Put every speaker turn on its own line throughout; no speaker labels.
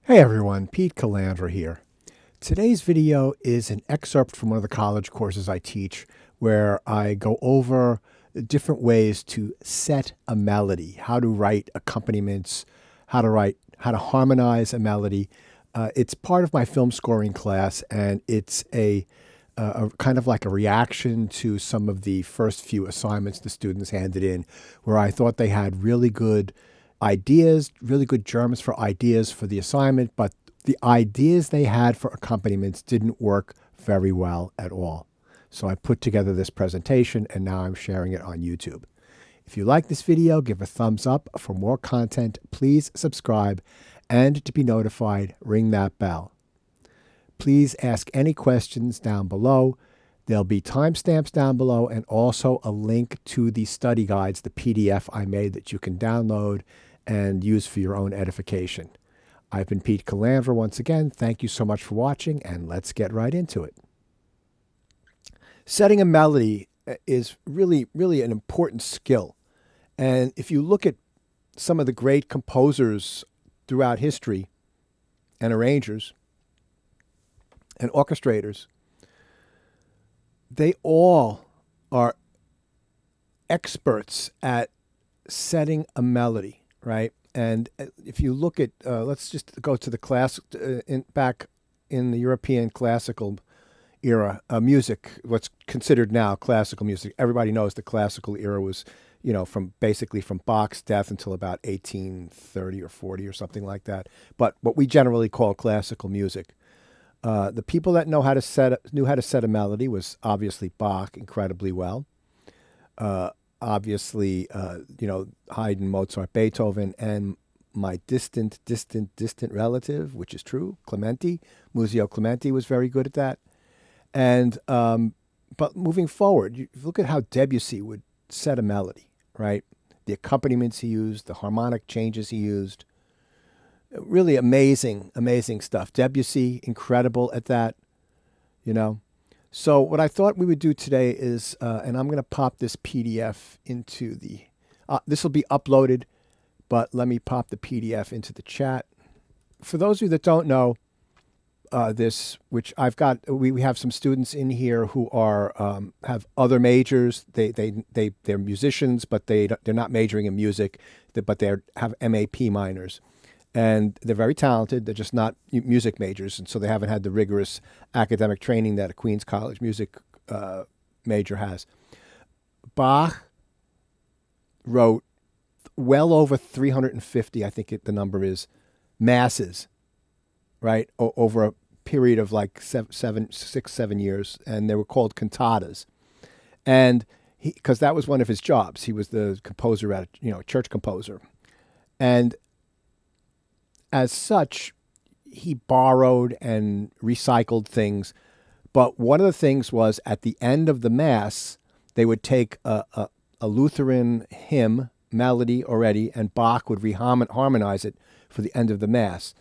Hey everyone, Pete Calandra here. Today's video is an excerpt from one of the college courses I teach where I go over different ways to set a melody, how to write accompaniments, how to harmonize a melody. It's part of my film scoring class, and it's a kind of like a reaction to some of the first few assignments the students handed in, where I thought they had really good ideas, really good germs for ideas for the assignment, but the ideas they had for accompaniments didn't work very well at all. So I put together this presentation, and now I'm sharing it on YouTube. If you like this video, give a thumbs up. For more content, please subscribe, and to be notified, ring that bell. Please ask any questions down below. There'll be timestamps down below and also a link to the study guides, the PDF I made that you can download and use for your own edification. I've been Pete Calandra once again. Thank you so much for watching, and let's get right into it. Setting a melody is really an important skill. And if you look at some of the great composers throughout history and arrangers and orchestrators, they all are experts at setting a melody, right? And if you look at, let's just go to the back in the European classical era, music, what's considered now classical music. Everybody knows the classical era was, basically from Bach's death until about 1830 or 40 or something like that. But what we generally call classical music. The people that knew how to set a melody was obviously Bach incredibly well. Obviously, Haydn, Mozart, Beethoven, and my distant relative, which is true, Clementi, Muzio Clementi was very good at that. And but moving forward, you look at how Debussy would set a melody, right? The accompaniments he used, the harmonic changes he used. Really amazing stuff. Debussy, incredible at that, So what I thought we would do today is, and I'm going to pop this PDF into the, this will be uploaded, but let me pop the PDF into the chat. For those of you that don't know this, which I've got, we have some students in here who are have other majors. They're musicians, but they're not majoring in music, but they have MAP minors. And they're very talented. They're just not music majors, and so they haven't had the rigorous academic training that a Queens College music major has. Bach wrote well over 350, I think the number is, masses, right, over a period of like 6-7 years, and they were called cantatas. And because that was one of his jobs, he was the composer at church composer, and as such, he borrowed and recycled things. But one of the things was, at the end of the Mass, they would take a Lutheran hymn melody already, and Bach would harmonize it for the end of the Mass.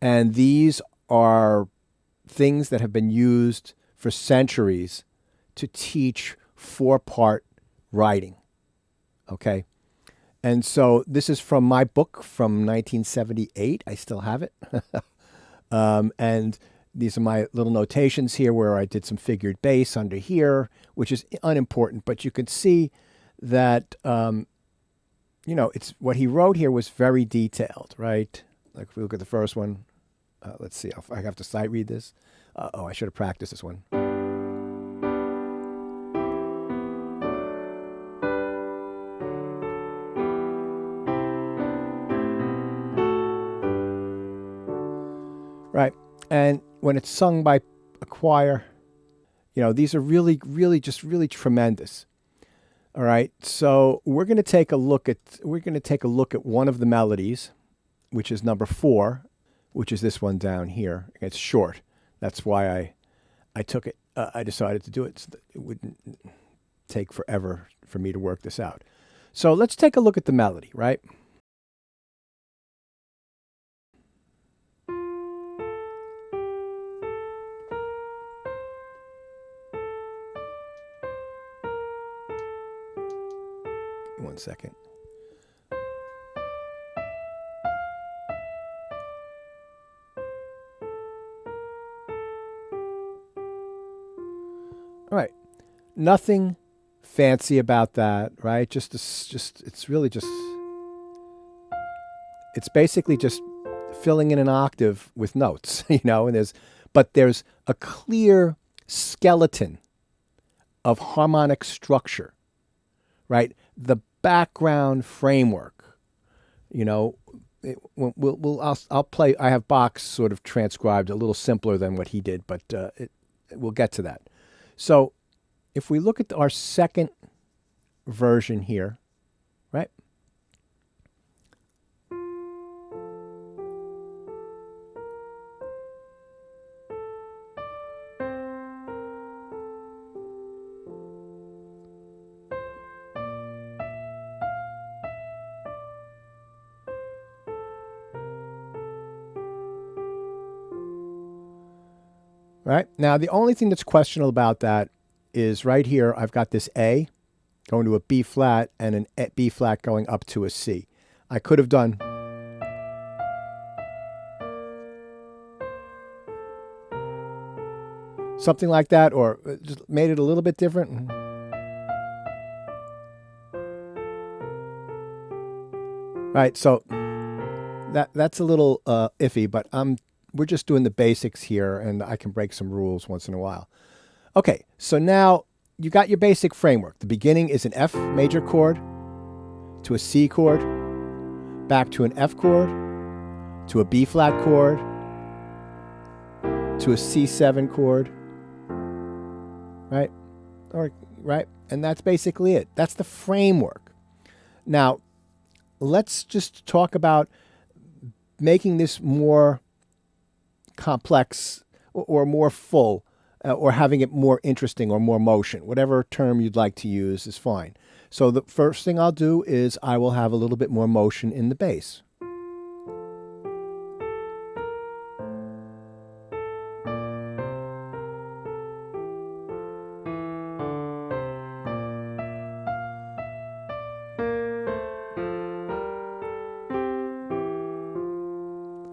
And these are things that have been used for centuries to teach 4-part writing. Okay? And so this is from my book from 1978. I still have it. And these are my little notations here where I did some figured bass under here, which is unimportant. But you can see that, it's what he wrote here was very detailed, right? Like if we look at the first one, let's see, I have to sight read this. I should have practiced this one. Right. And when it's sung by a choir, these are really tremendous. All right. So we're going to take a look at one of the melodies, which is number 4, which is this one down here. It's short. That's why I took it. I decided to do it so that it wouldn't take forever for me to work this out. So let's take a look at the melody, right? One second. All right. Nothing fancy about that, right? It's really just, it's basically just filling in an octave with notes, and but there's a clear skeleton of harmonic structure, right? The background framework, I'll play. I have Bach sort of transcribed a little simpler than what he did, but we'll get to that. So if we look at our second version here, right? Right? Now, the only thing that's questionable about that is right here, I've got this A going to a B flat and an B flat going up to a C. I could have done something like that, or just made it a little bit different. Right, so that's a little iffy, but we're just doing the basics here, and I can break some rules once in a while. Okay, so now you got your basic framework. The beginning is an F major chord to a C chord, back to an F chord, to a B flat chord, to a C7 chord, right? Right? And that's basically it. That's the framework. Now, let's just talk about making this more complex or more full, or having it more interesting or more motion. Whatever term you'd like to use is fine. So the first thing I'll do is I will have a little bit more motion in the bass.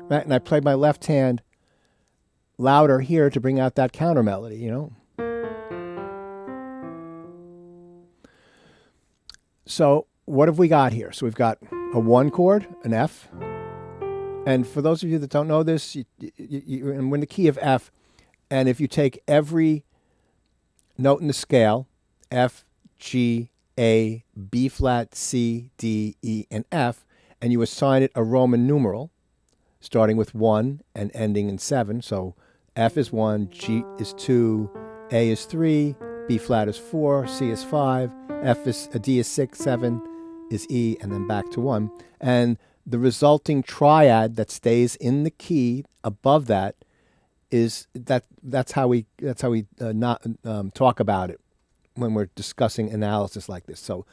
Right? And I play my left hand louder here to bring out that counter melody, So what have we got here? So we've got a 1 chord, an F. And for those of you that don't know this, we're in the key of F. And if you take every note in the scale, F, G, A, B flat, C, D, E, and F, and you assign it a Roman numeral, starting with 1 and ending in 7. So F is 1, G is 2, A is 3, B flat is 4, C is 5, D is 6, 7 is E, and then back to 1. And the resulting triad that stays in the key above that is that's how we talk about it when we're discussing analysis like this. So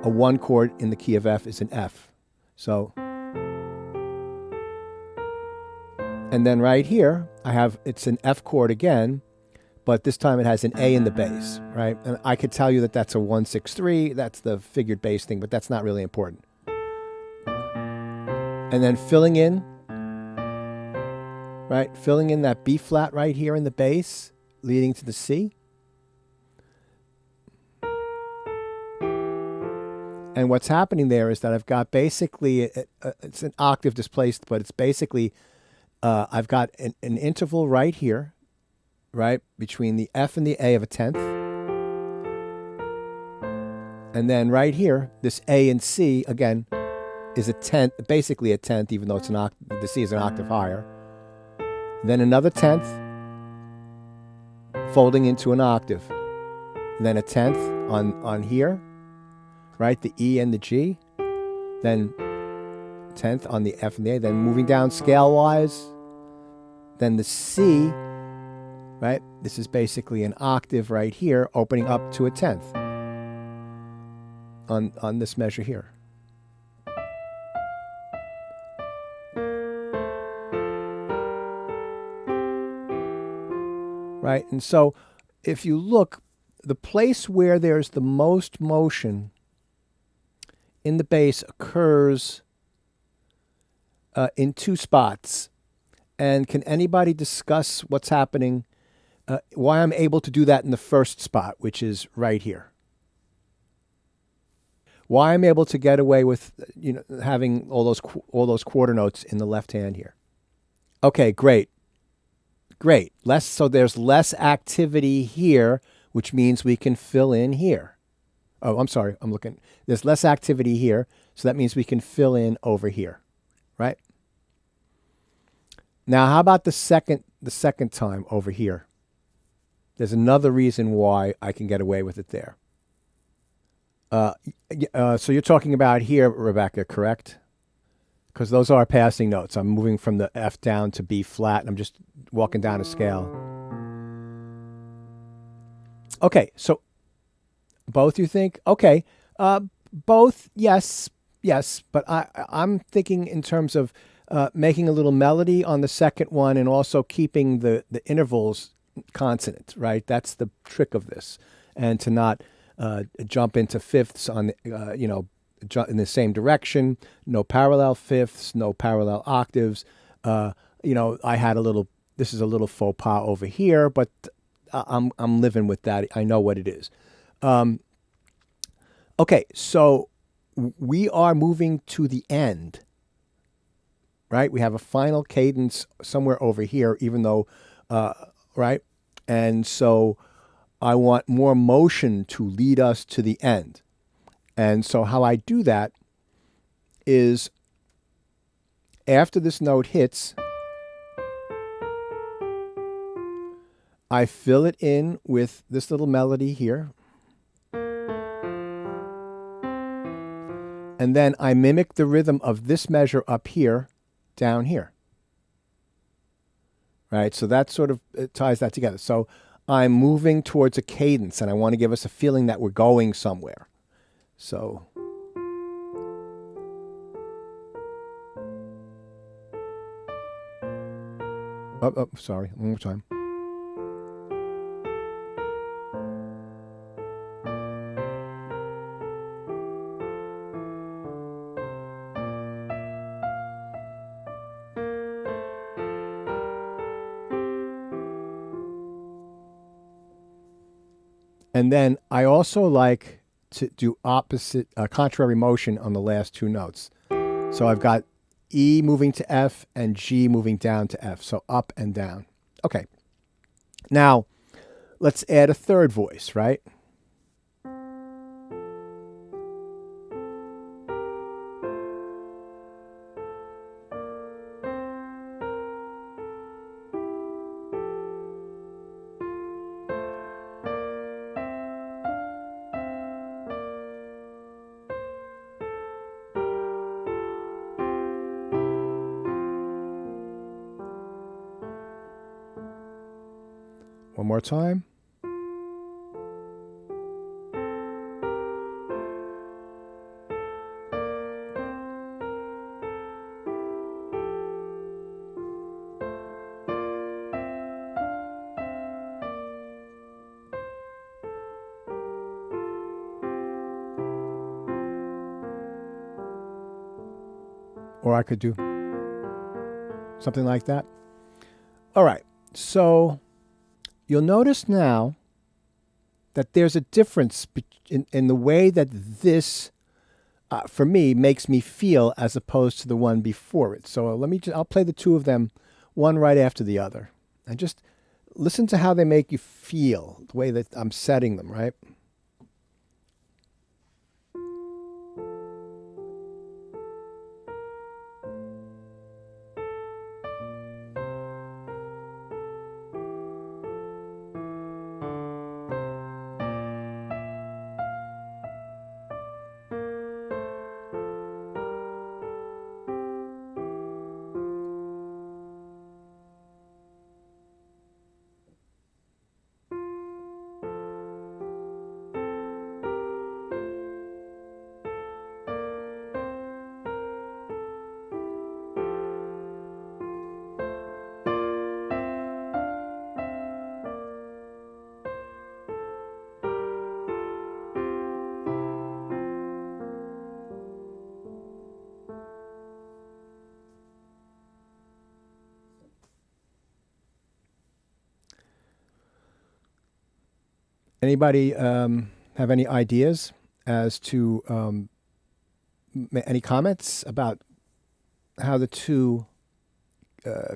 a 1 chord in the key of F is an F. So, and then right here, it's an F chord again, but this time it has an A in the bass, right? And I could tell you that that's a 1-6-3, that's the figured bass thing, but that's not really important. And then filling in that B flat right here in the bass, leading to the C. And what's happening there is that I've got basically, it's an octave displaced, but it's basically, I've got an interval right here, right, between the F and the A of a tenth. And then right here, this A and C, again, is a tenth, basically a tenth, even though it's the C is an octave higher. Then another tenth, folding into an octave. And then a tenth on here, right, the E and the G. Then tenth on the F and the A. Then moving down scale-wise, then the C, right? This is basically an octave right here, opening up to a tenth on this measure here. Right? And so if you look, the place where there's the most motion in the bass occurs in 2 spots. And can anybody discuss what's happening why I'm able to do that in the first spot, which is right here. Why I'm able to get away with, having all those quarter notes in the left hand here. Okay, great. So there's less activity here, which means we can fill in here. Oh, I'm sorry. There's less activity here, so that means we can fill in over here, right? Now, how about the second time over here? There's another reason why I can get away with it there. So you're talking about here, Rebecca, correct? Because those are passing notes. I'm moving from the F down to B flat, and I'm just walking down a scale. Okay, so both, you think? Okay, both, yes, but I'm thinking in terms of making a little melody on the second one and also keeping the intervals consonant, right? That's the trick of this, and to not jump into fifths on in the same direction. No parallel fifths, no parallel octaves. I had this is a little faux pas over here, but I'm living with that. I know what it is. Okay, so we are moving to the end, right? We have a final cadence somewhere over here, even though, right? And so I want more motion to lead us to the end. And so how I do that is after this note hits, I fill it in with this little melody here. And then I mimic the rhythm of this measure up here, down here. Right? So that sort of ties that together. So I'm moving towards a cadence, and I want to give us a feeling that we're going somewhere. So sorry, one more time. And then I also like to do contrary motion on the last two notes. So I've got E moving to F and G moving down to F. So up and down. Okay. Now, let's add a third voice, right? One more time. Or I could do something like that. All right. So you'll notice now that there's a difference in the way that this, for me, makes me feel as opposed to the one before it. So I'll play the two of them, one right after the other, and just listen to how they make you feel, the way that I'm setting them, right? Anybody have any ideas as to any comments about how the two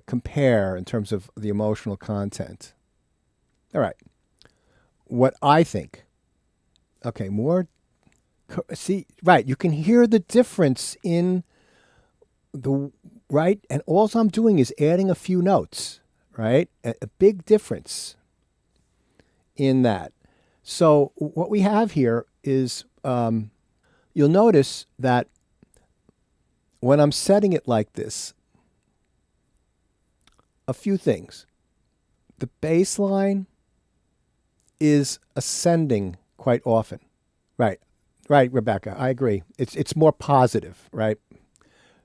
compare in terms of the emotional content? All right. What I think. Okay, more. See, right. You can hear the difference in the right, and all I'm doing is adding a few notes. Right, a big difference in that. So what we have here is you'll notice that when I'm setting it like this, a few things. The bass line is ascending quite often. Right, Rebecca, I agree. It's more positive, right?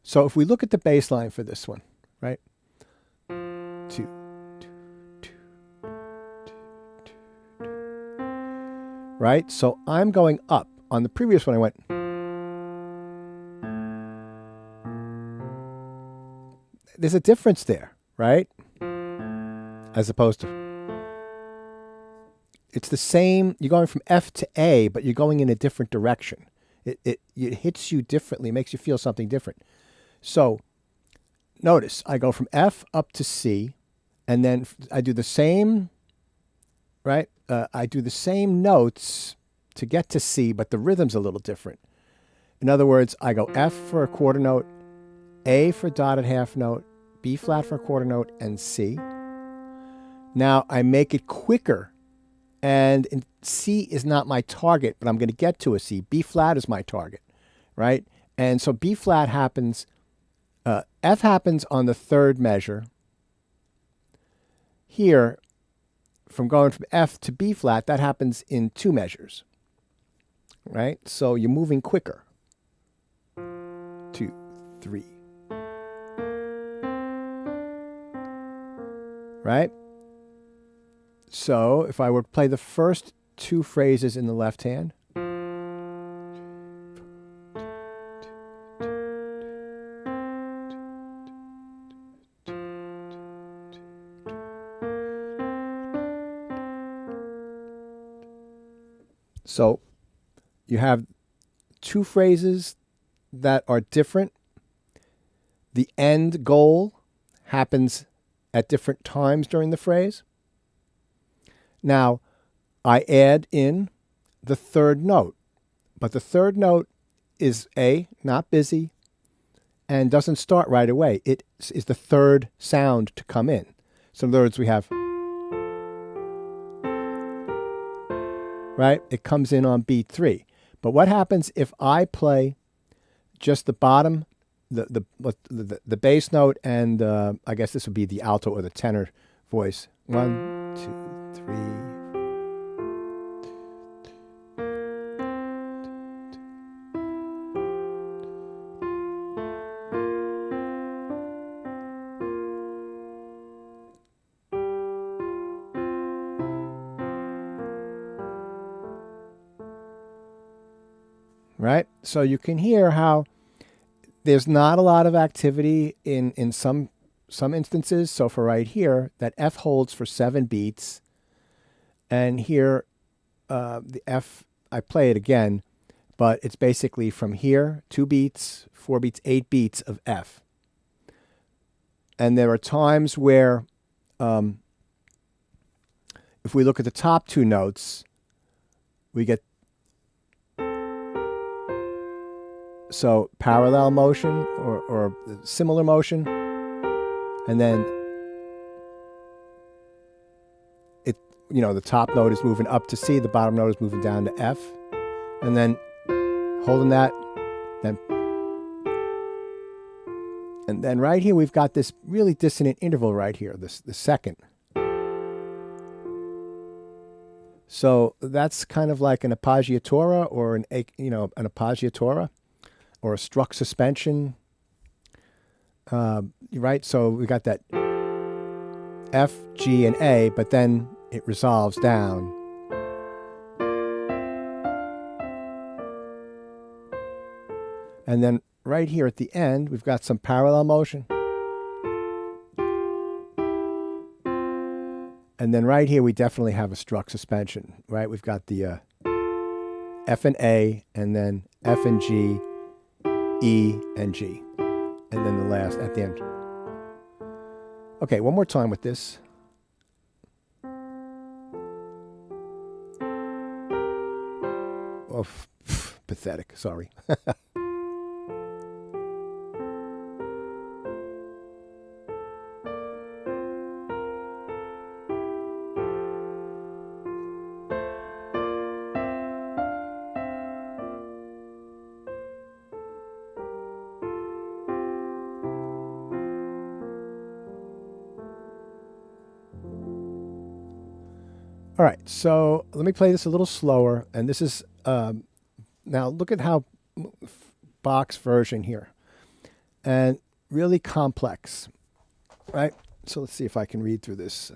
So if we look at the bass line for this one, right? Two. Right? So I'm going up. On the previous one, I went. There's a difference there, right? As opposed to. It's the same. You're going from F to A, but you're going in a different direction. It hits you differently. It makes you feel something different. So notice I go from F up to C, and then I do the same, right? I do the same notes to get to C, but the rhythm's a little different. In other words, I go F for a quarter note, A for dotted half note, B flat for a quarter note, and C. Now I make it quicker, and C is not my target, but I'm going to get to a C. B flat is my target, right? And so B flat happens, F happens on the third measure. Here, from going from F to B flat, that happens in two measures, right? So you're moving quicker. 2, 3. Right? So if I were to play the first two phrases in the left hand, so you have two phrases that are different. The end goal happens at different times during the phrase. Now, I add in the third note, but the third note is not busy, and doesn't start right away. It is the third sound to come in. So in other words, we have, right? It comes in on beat 3. But what happens if I play just the bottom, the bass note, and I guess this would be the alto or the tenor voice. 1, 2, 3. Right? So you can hear how there's not a lot of activity in some instances. So for right here, that F holds for 7 beats. And here, the F, I play it again, but it's basically from here, 2 beats, 4 beats, 8 beats of F. And there are times where, if we look at the top 2 notes, we get so parallel motion or similar motion, and then the top note is moving up to C, the bottom note is moving down to F, and then holding that, and then right here we've got this really dissonant interval right here, the second. So that's kind of like an appoggiatura or an appoggiatura, or a struck suspension, right? So we got that F, G, and A, but then it resolves down. And then right here at the end, we've got some parallel motion. And then right here, we definitely have a struck suspension, right? We've got the F and A, and then F and G, E and G. And then the last at the end. Okay, one more time with this. Oh, pathetic, sorry. All right, so let me play this a little slower. And this is, now look at how Bach's version here. And really complex, right? So let's see if I can read through this.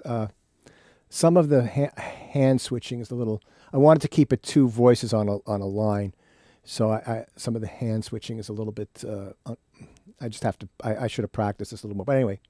Some of the hand switching is a little, I wanted to keep it two voices on a line. So some of the hand switching is a little bit, I just have to, I should have practiced this a little more. But anyway.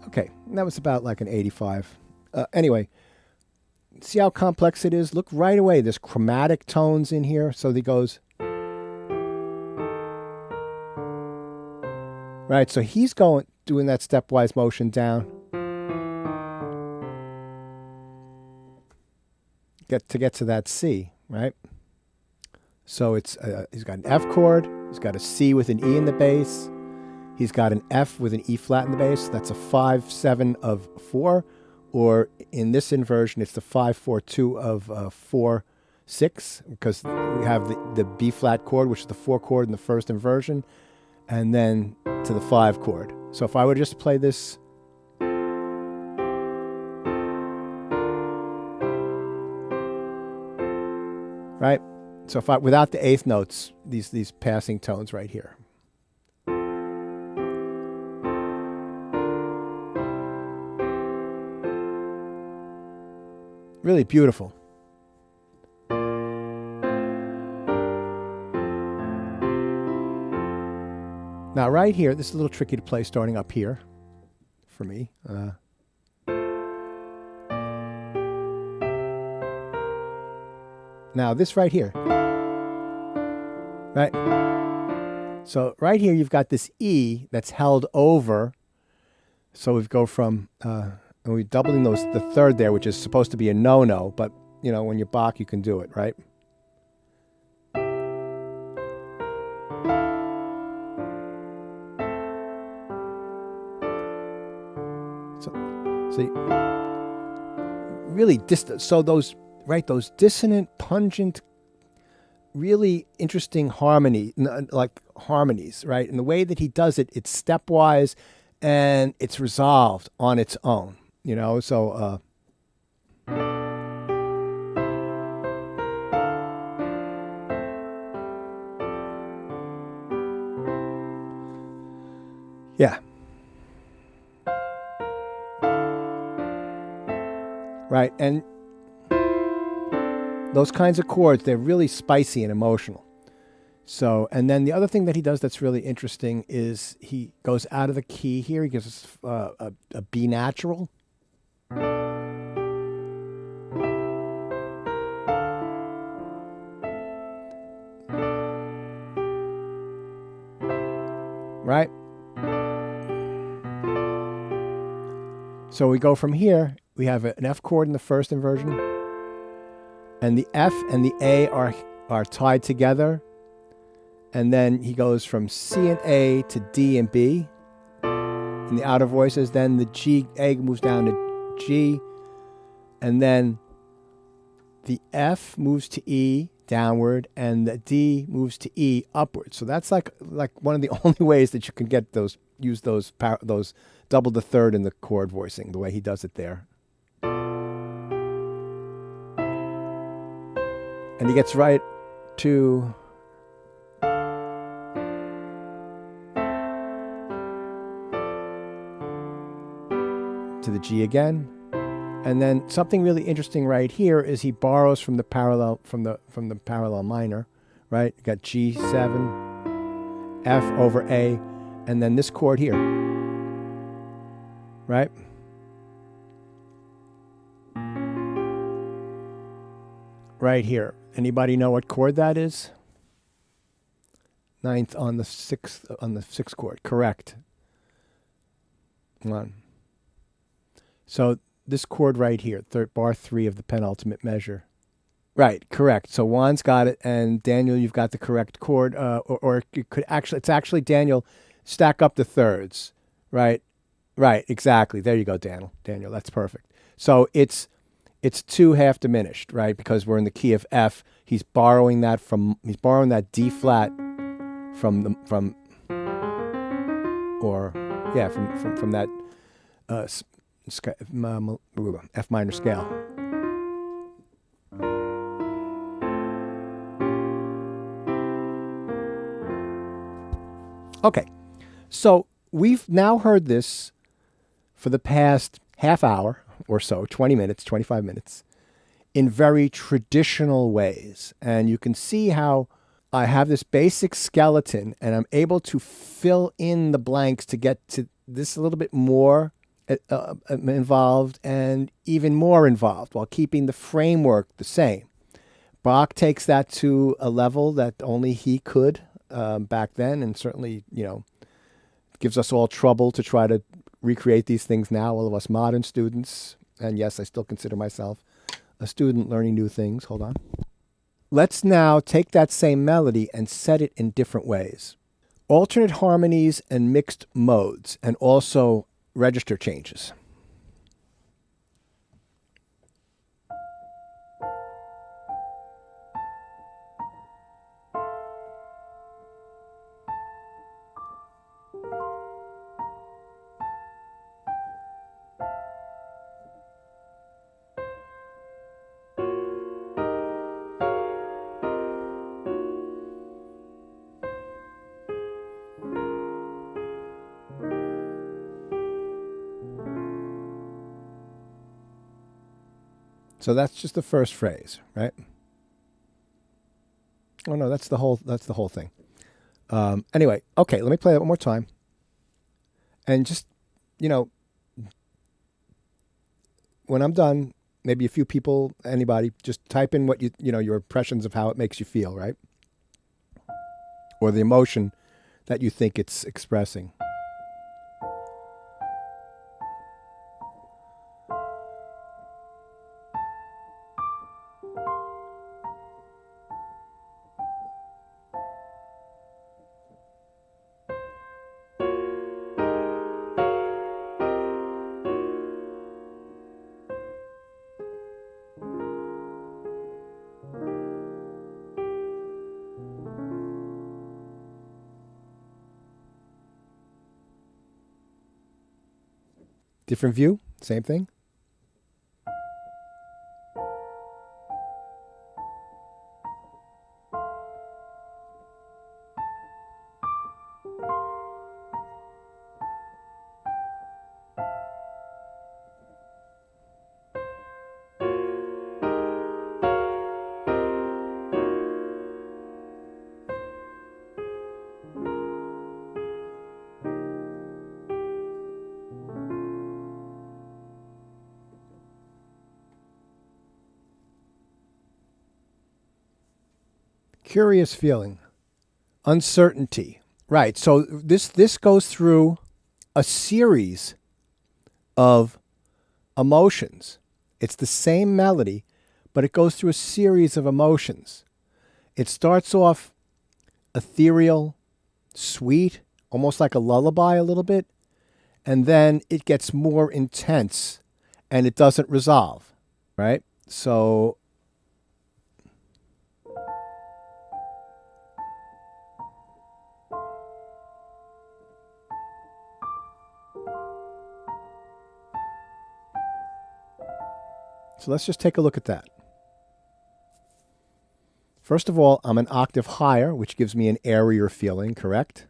Okay, that was about like an 85. Anyway, see how complex it is? Look right away, there's chromatic tones in here. So he goes, right, so he's doing that stepwise motion down. To get to that C, right? So it's he's got an F chord, he's got a C with an E in the bass. He's got an F with an E flat in the bass. That's a 5/7 of 4, or in this inversion, it's the 5/4/2 of 4/6, because we have the B flat chord, which is the 4 chord in the first inversion, and then to the 5 chord. So if I were just to play this, right? So if without the eighth notes, these passing tones right here. Really beautiful. Now right here, this is a little tricky to play starting up here for me. Now this right here, right? So right here you've got this E that's held over. So we go from, and we're doubling the third there, which is supposed to be a no-no, but you know, when you're Bach, you can do it, right? So really so those dissonant, pungent, really interesting harmonies, right? And the way that he does it, it's stepwise and it's resolved on its own, you know? So, yeah. Right, and those kinds of chords, they're really spicy and emotional. So, and then the other thing that he does that's really interesting is he goes out of the key here. He gives us a B natural. Right? So we go from here. We have an F chord in the first inversion, and the F and the A are tied together, and then he goes from C and A to D and B in the outer voices. Then the A moves down to G, and then the F moves to E downward, and the D moves to E upward. So that's like one of the only ways that you can get those, use those double the third in the chord voicing, the way he does it there. And he gets right to the G again. And then something really interesting right here is he borrows from the parallel parallel minor, right? You got G7, F over A, and then this chord here, right? Right here. Anybody know what chord that is? Ninth on the sixth chord. Correct. Come on. So this chord right here, bar 3 of the penultimate measure. Right, correct. So Juan's got it, and Daniel, you've got the correct chord. Or it could actually, it's actually Daniel. Stack up the thirds. Right, right, exactly. There you go, Daniel. That's perfect. So it's 2 half diminished, right? Because we're in the key of F. He's borrowing that D flat from that F minor scale. Okay, so we've now heard this for the past half hour or so, 20 minutes, 25 minutes, in very traditional ways. And you can see how I have this basic skeleton, and I'm able to fill in the blanks to get to this a little bit more involved and even more involved, while keeping the framework the same. Bach takes that to a level that only he could back then, and certainly, gives us all trouble to try to recreate these things now, all of us modern students. And yes, I still consider myself a student learning new things. Hold on. Let's now take that same melody and set it in different ways. Alternate harmonies and mixed modes, and also register changes. So that's just the first phrase, right? Oh no, that's the whole thing. Anyway, okay, let me play that one more time. And just, when I'm done, maybe a few people, anybody, just type in what your impressions of how it makes you feel, right? Or the emotion that you think it's expressing. Different view, same thing. Curious feeling. Uncertainty. Right. So this goes through a series of emotions. It's the same melody, but it goes through a series of emotions. It starts off ethereal, sweet, almost like a lullaby a little bit, and then it gets more intense and it doesn't resolve, right? So So let's just take a look at that. First of all, I'm an octave higher, which gives me an airier feeling, correct?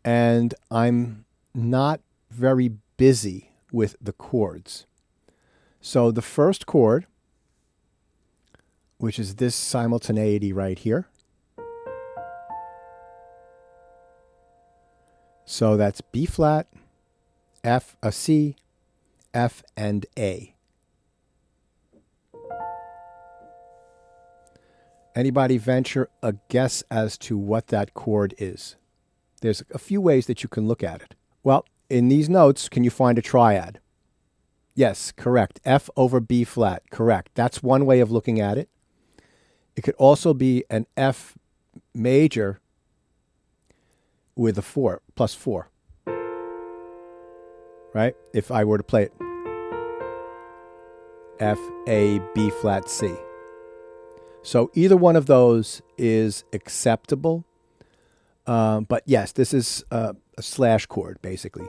And I'm not very busy with the chords. So the first chord, which is this simultaneity right here. So that's B flat, F, a C, F, and A. Anybody venture a guess as to what that chord is? There's a few ways that you can look at it. Well, in these notes, can you find a triad? Yes, correct. F over B flat, correct. That's one way of looking at it. It could also be an F major with a 4, plus 4. Right? If I were to play it. F, A, B flat, C. So either one of those is acceptable. But yes, this is a slash chord, basically.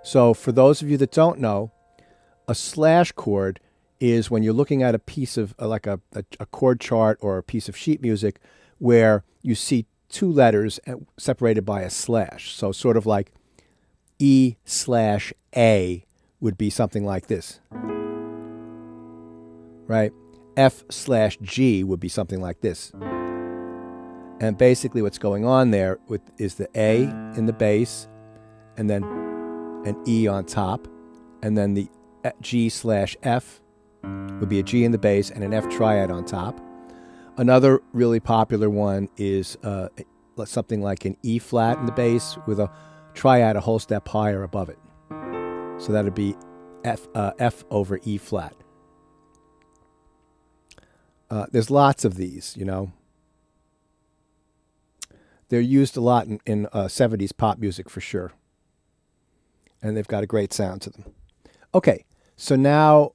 So for those of you that don't know, a slash chord is when you're looking at a piece of, like a chord chart or a piece of sheet music where you see two letters separated by a slash. So sort of like E/A would be something like this. Right? F/G would be something like this. And basically what's going on there is the A in the bass, and then an E on top, and then the G/F would be a G in the bass and an F triad on top. Another really popular one is something like an E flat in the bass with a triad a whole step higher above it. So that would be F over E flat. There's lots of these, you know. They're used a lot in 70s pop music for sure. And they've got a great sound to them. Okay, so now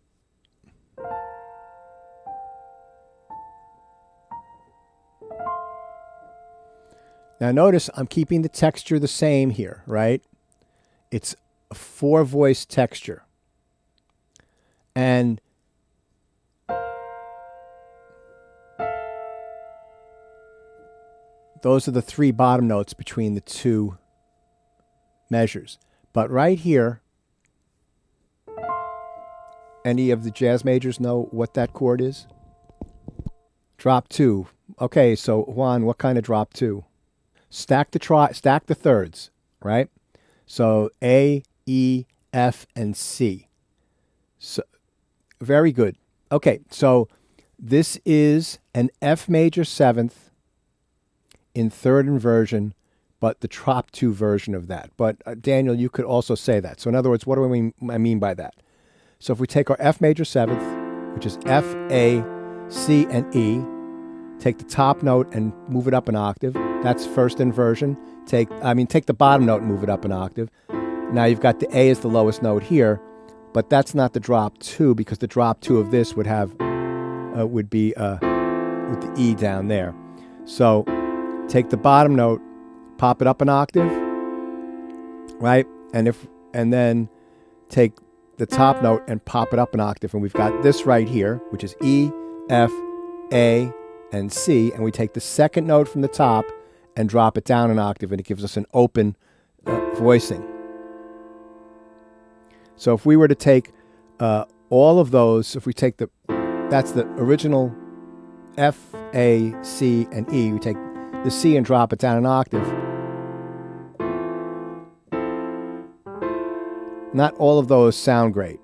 notice I'm keeping the texture the same here, right? It's a 4-voice texture. And those are the 3 bottom notes between the 2 measures. But right here, any of the jazz majors know what that chord is? Drop 2. Okay, so Juan, what kind of drop 2? Stack the thirds, right? So A, E, F, and C. So very good. Okay, so this is an F major 7th in 3rd inversion, but the drop 2 version of that. But Daniel, you could also say that. So in other words, what do I mean by that? So if we take our F major 7th, which is F, A, C, and E, take the top note and move it up an octave. That's 1st inversion. Take the bottom note and move it up an octave. Now you've got the A as the lowest note here, but that's not the drop 2 because the drop 2 of this would be with the E down there. So take the bottom note, pop it up an octave, right? And then take the top note and pop it up an octave, and we've got this right here, which is E, F, A, and C, and we take the 2nd note from the top and drop it down an octave, and it gives us an open voicing. So if we were to take all of those, if we take that's the original F, A, C, and E, we take the C and drop it down an octave. Not all of those sound great,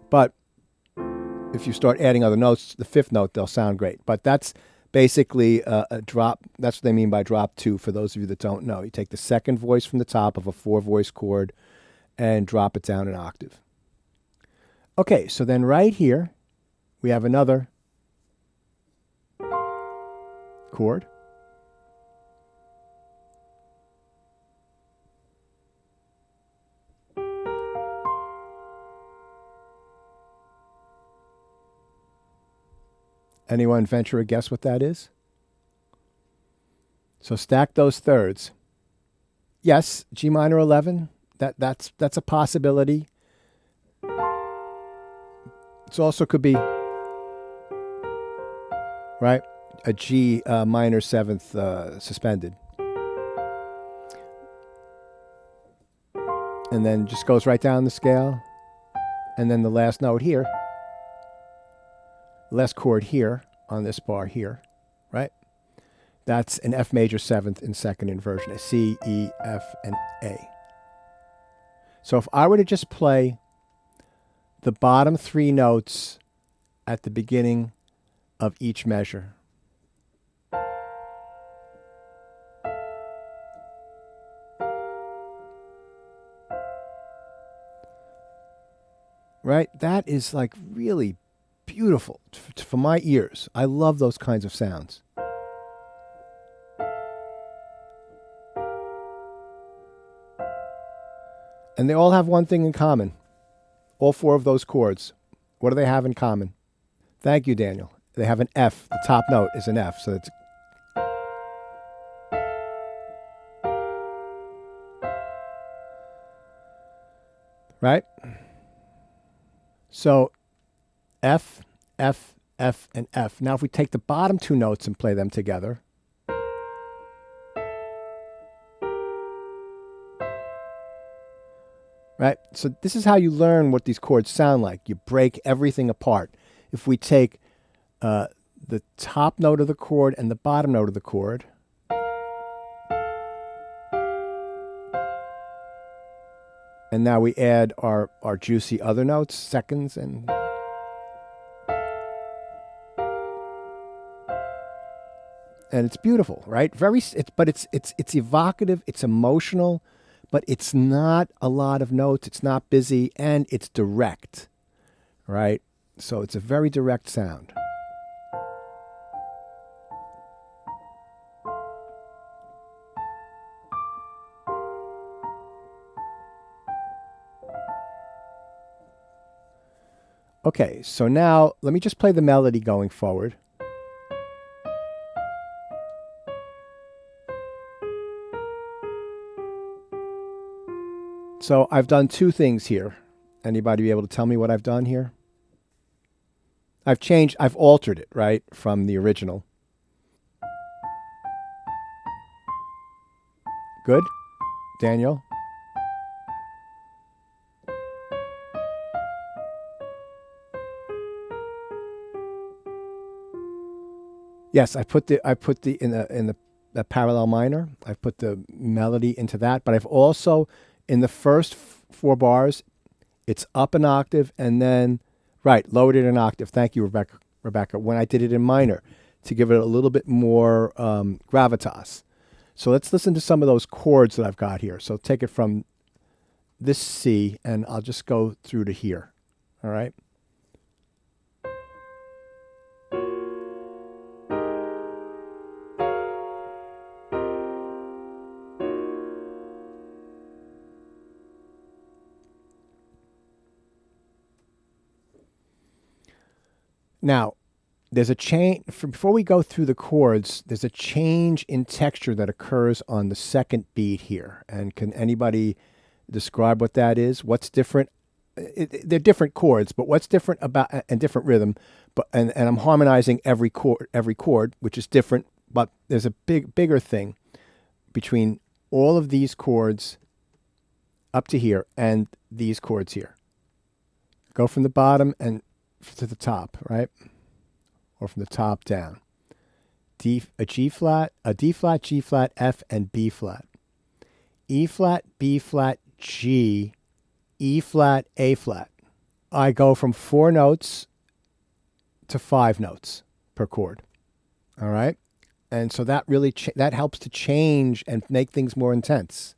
but if you start adding other notes, the 5th note, they'll sound great. But that's basically a drop. That's what they mean by drop 2 for those of you that don't know. You take the 2nd voice from the top of a 4-voice chord and drop it down an octave. Okay, so then right here, we have another chord. Anyone venture a guess what that is? So stack those thirds. Yes, G minor 11. That's a possibility. It also could be, right, a G minor 7th suspended. And then just goes right down the scale. And then the last note here, last chord here on this bar here, right? That's an F major 7th in second inversion, a C, E, F, and A. So if I were to just play the bottom 3 notes at the beginning of each measure, right? That is like really beautiful for my ears. I love those kinds of sounds. And they all have one thing in common. All 4 of those chords. What do they have in common? Thank you, Daniel. They have an F. The top note is an F. So it's right? So F, F, F, and F. Now if we take the bottom 2 notes and play them together, right? So this is how you learn what these chords sound like. You break everything apart. If we take the top note of the chord and the bottom note of the chord, and now we add our juicy other notes, seconds, and it's beautiful, right? But it's evocative, it's emotional, but it's not a lot of notes, it's not busy, and it's direct, right? So it's a very direct sound. Okay, so now let me just play the melody going forward. So I've done 2 things here. Anybody be able to tell me what I've done here? I've altered it, right, from the original. Good? Daniel? Yes, I put the in the parallel minor. I've put the melody into that, but I've also in the first 4 bars, it's up an octave and then lowered it an octave. Thank you, Rebecca. When I did it in minor to give it a little bit more gravitas. So let's listen to some of those chords that I've got here. So take it from this C and I'll just go through to here. All right. Now, there's a change, before we go through the chords, there's a change in texture that occurs on the second beat here. And can anybody describe what that is? What's different? They're different chords, but what's different about, and different rhythm, but and I'm harmonizing every chord, which is different, but there's a bigger thing between all of these chords up to here and these chords here. Go from the bottom and to the top, right? Or from the top down. A G flat, a D flat, G flat, F, and B flat. E flat, B flat, G, E flat, A flat. I go from 4 notes to 5 notes per chord. All right? And so that really that helps to change and make things more intense.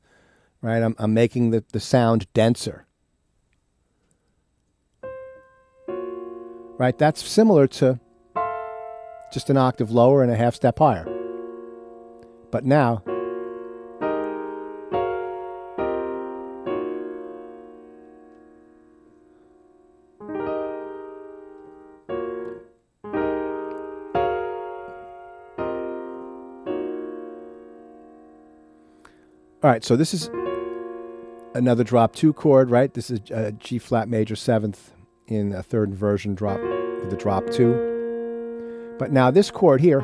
Right? I'm making the sound denser. Right? That's similar to just an octave lower and a half step higher. But now, all right, so this is another drop 2 chord, right? This is a G flat major 7th in a third inversion drop with the drop 2. But now this chord here,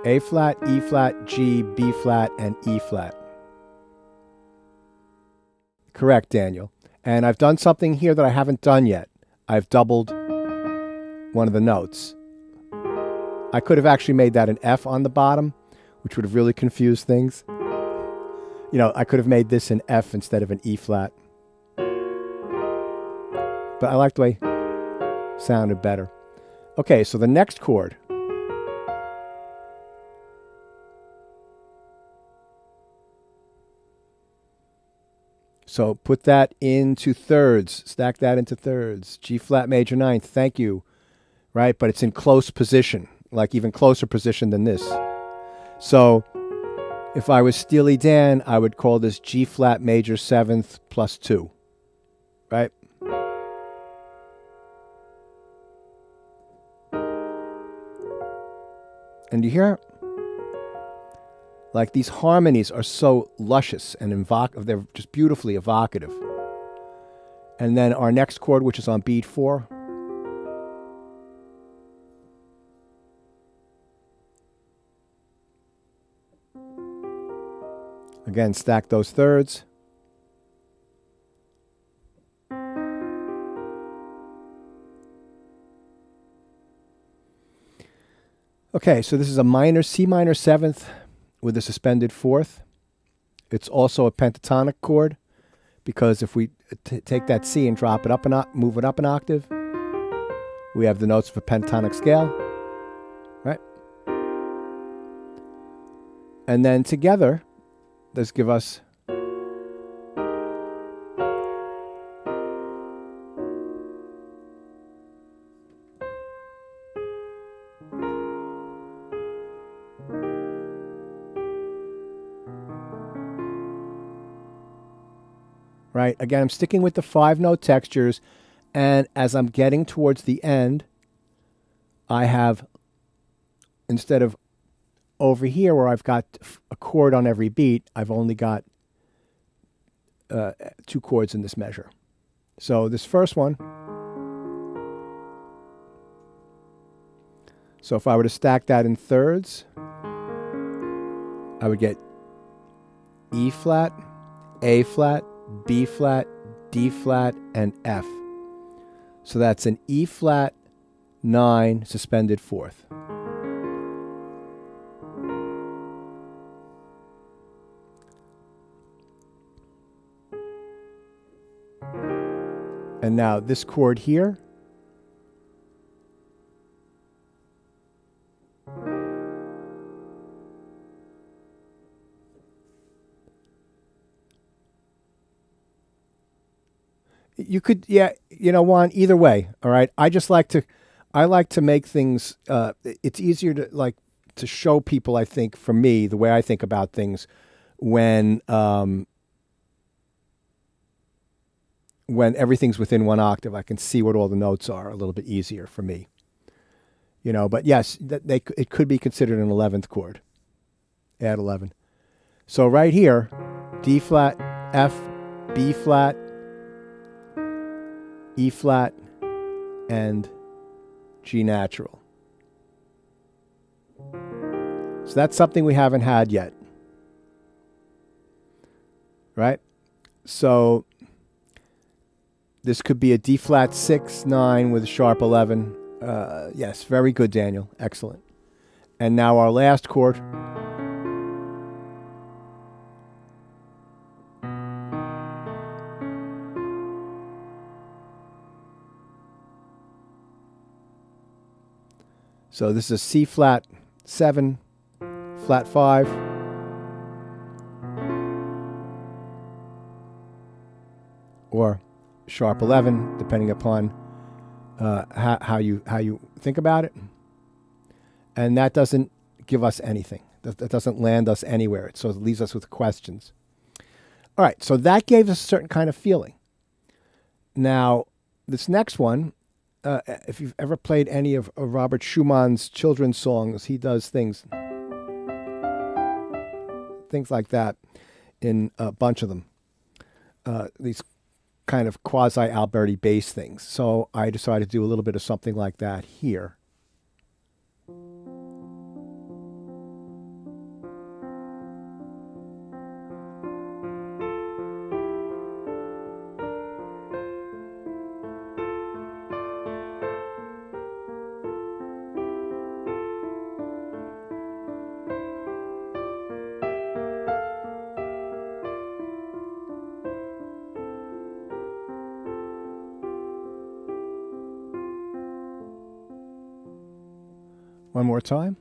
A flat, E flat, G, B flat, and E flat. Correct, Daniel. And I've done something here that I haven't done yet. I've doubled one of the notes. I could have actually made that an F on the bottom, which would have really confused things. You know, I could have made this an F instead of an E flat. But I like the way it sounded better. Okay, so the next chord. So put that into thirds, stack that into thirds. G flat major ninth, thank you. Right, but it's in close position, like even closer position than this. So if I was Steely Dan, I would call this G flat major seventh plus 2. Right? And you hear? Like these harmonies are so luscious and they're just beautifully evocative. And then our next chord, which is on beat 4. Again, stack those thirds. Okay, so this is a C minor seventh with a suspended fourth. It's also a pentatonic chord because if we take that C and drop it up move it up an octave, we have the notes of a pentatonic scale, right? And then together, let's give us right? Again, I'm sticking with the 5-note textures, and as I'm getting towards the end, I have, instead of over here where I've got a chord on every beat, I've only got 2 chords in this measure. So this first one, so if I were to stack that in thirds, I would get E flat, A flat, B flat, D flat, and F. So that's an E flat 9 suspended fourth. And now this chord here, you could, yeah, you know, Juan, either way, all right? I like to make things, it's easier to show people, I think, for me, the way I think about things when everything's within 1 octave. I can see what all the notes are a little bit easier for me. You know, but yes, it could be considered an 11th chord. Add 11. So right here, D flat, F, B flat, E flat, and G natural. So that's something we haven't had yet. Right? So this could be a D flat 6, 9 with a sharp 11. Yes, very good, Daniel. Excellent. And now our last chord. So this is a C flat 7, flat 5, or sharp 11, depending upon how you think about it. And that doesn't give us anything. That doesn't land us anywhere. So it leaves us with questions. All right, so that gave us a certain kind of feeling. Now, this next one, if you've ever played any of Robert Schumann's children's songs, he does things like that in a bunch of them. these kind of quasi-Alberti bass things. So I decided to do a little bit of something like that here. One more time.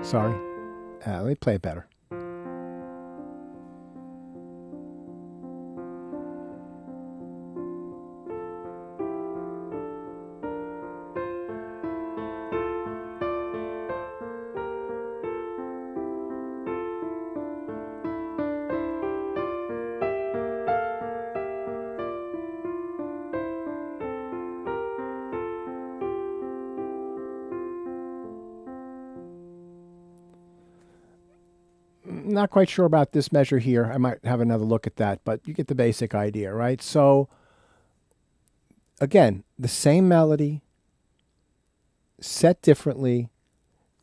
Sorry. Let me play it better. Not quite sure about this measure here. I might have another look at that, but you get the basic idea, right? So again, the same melody set differently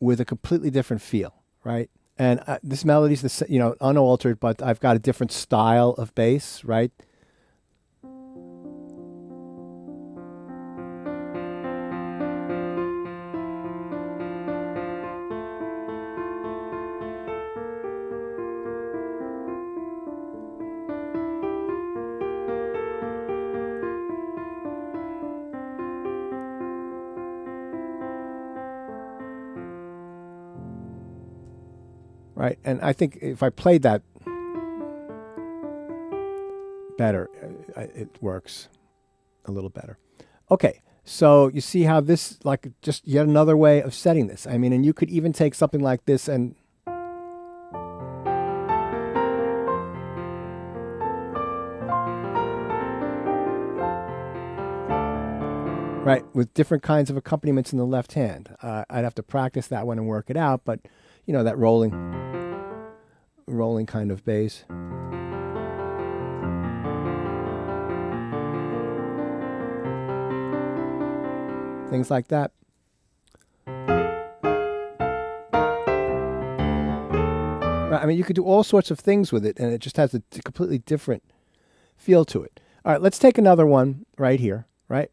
with a completely different feel, right? And this melody's unaltered, but I've got a different style of bass, right? Right, and I think if I played that better, it works a little better. Okay, so you see how this, like, just yet another way of setting this. I mean, and you could even take something like this and right, with different kinds of accompaniments in the left hand. I'd have to practice that one and work it out, but you know, that rolling kind of bass. Things like that. Right, I mean, you could do all sorts of things with it, and it just has a completely different feel to it. All right, let's take another one right here, right?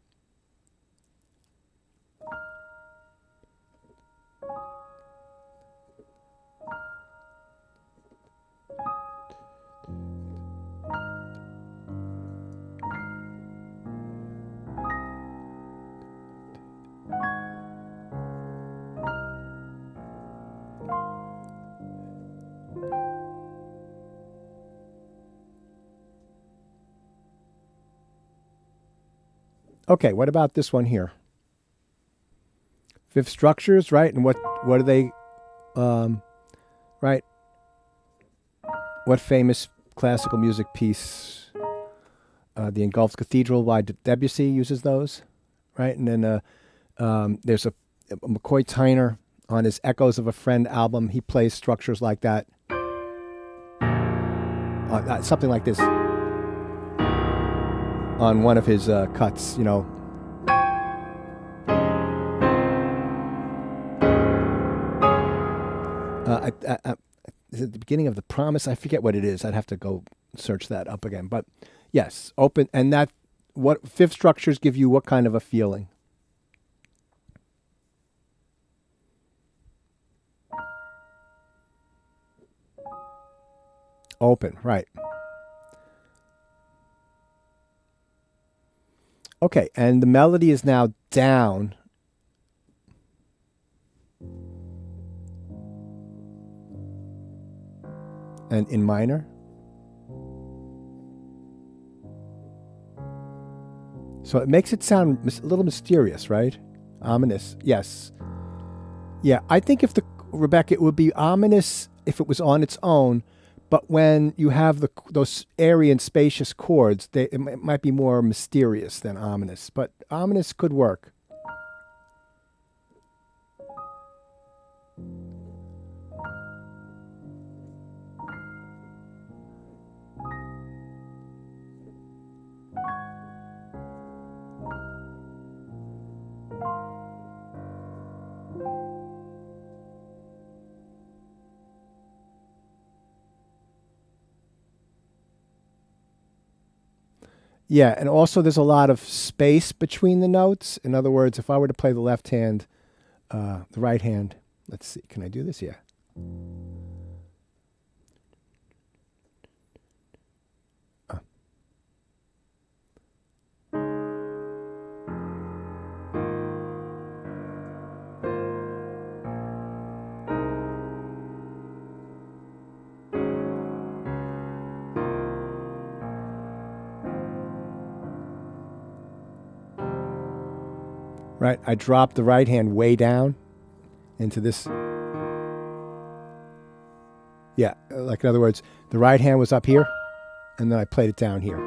Okay, what about this one here? Fifth structures, right? And what are they, right? What famous classical music piece, the Engulfed Cathedral by Debussy uses those, right? And then there's a McCoy Tyner on his Echoes of a Friend album. He plays structures like that, something like this. On one of his cuts, you know. Is it the beginning of The Promise? I forget what it is. I'd have to go search that up again. But yes, open. And that, what fifth structures give you what kind of a feeling? Open, right. Okay, and the melody is now down. And in minor. So it makes it sound a little mysterious, right? Ominous, yes. Yeah, I think Rebecca, it would be ominous if it was on its own, but when you have those airy and spacious chords, it might be more mysterious than ominous. But ominous could work. Yeah, and also there's a lot of space between the notes. In other words, if I were to play the left hand, the right hand, let's see, can I do this? Yeah. Right, I dropped the right hand way down into this. Yeah, like in other words, the right hand was up here, and then I played it down here.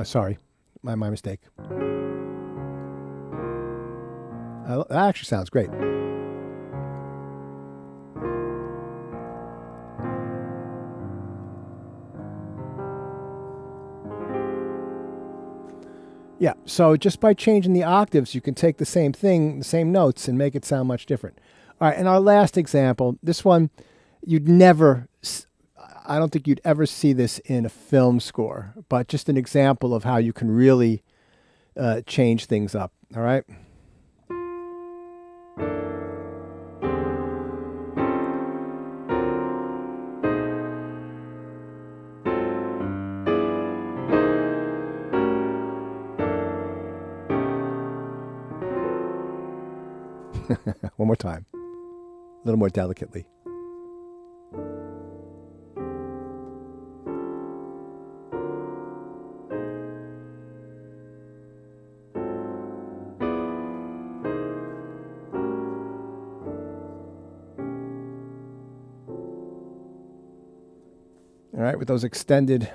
Sorry, my mistake. That actually sounds great. Yeah, so just by changing the octaves, you can take the same thing, the same notes, and make it sound much different. All right, and our last example, this one, you'd never, I don't think you'd ever see this in a film score, but just an example of how you can really change things up, all right? One more time, a little more delicately. All right, with those extended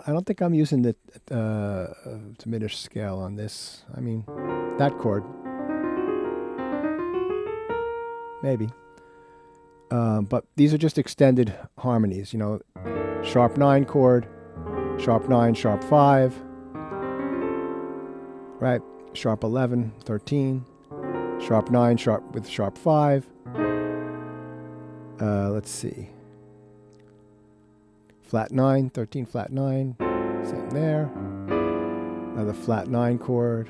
I don't think I'm using the diminished scale on this. I mean, that chord. Maybe. But these are just extended harmonies, you know, sharp 9 chord, sharp 9, sharp 5, right? Sharp 11, 13, sharp 9, sharp with sharp 5. Let's see. Flat 9, 13, flat 9, same there. Another flat 9 chord.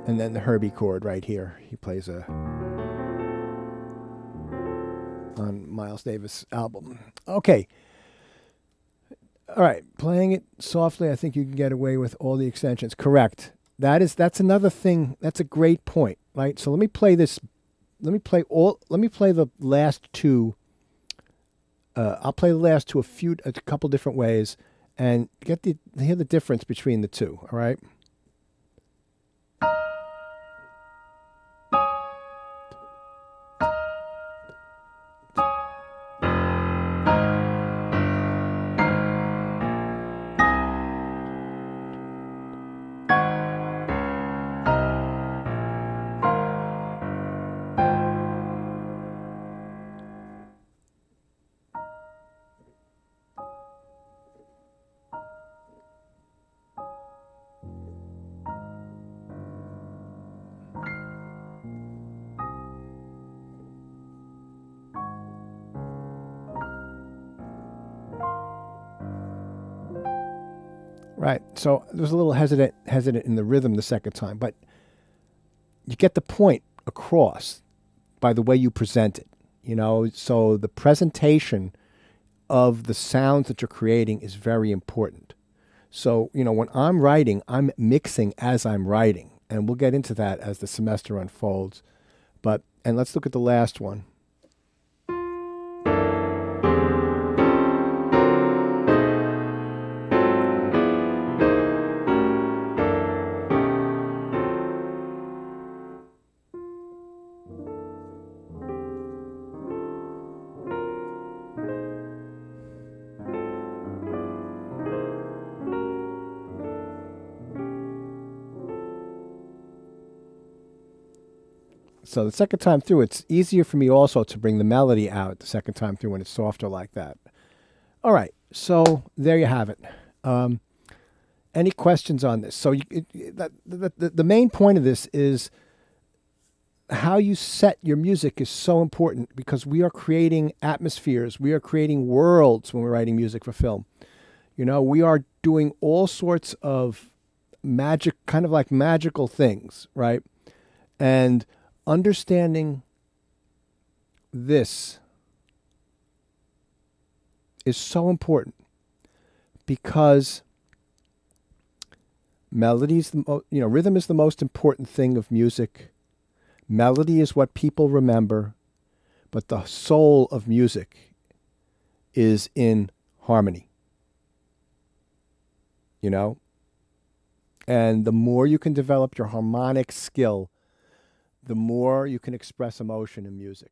And then the Herbie chord right here. He plays on Miles Davis' album. Okay. All right. Playing it softly, I think you can get away with all the extensions. Correct. That's another thing. That's a great point, right? So let me play this. Let me play the last two. I'll play the last two a couple different ways, and hear the difference between the two. All right. Right. So there's a little hesitant in the rhythm the second time, but you get the point across by the way you present it. You know, so the presentation of the sounds that you're creating is very important. So, you know, when I'm writing, I'm mixing as I'm writing, and we'll get into that as the semester unfolds. And let's look at the last one. So the second time through, it's easier for me also to bring the melody out the second time through when it's softer like that. All right, so there you have it. Any questions on this? So the main point of this is how you set your music is so important, because we are creating atmospheres. We are creating worlds when we're writing music for film. You know, we are doing all sorts of magic, kind of like magical things, right? And understanding this is so important, because melodies, rhythm is the most important thing of music. Melody is what people remember, but the soul of music is in harmony. You know? And the more you can develop your harmonic skill, the more you can express emotion in music.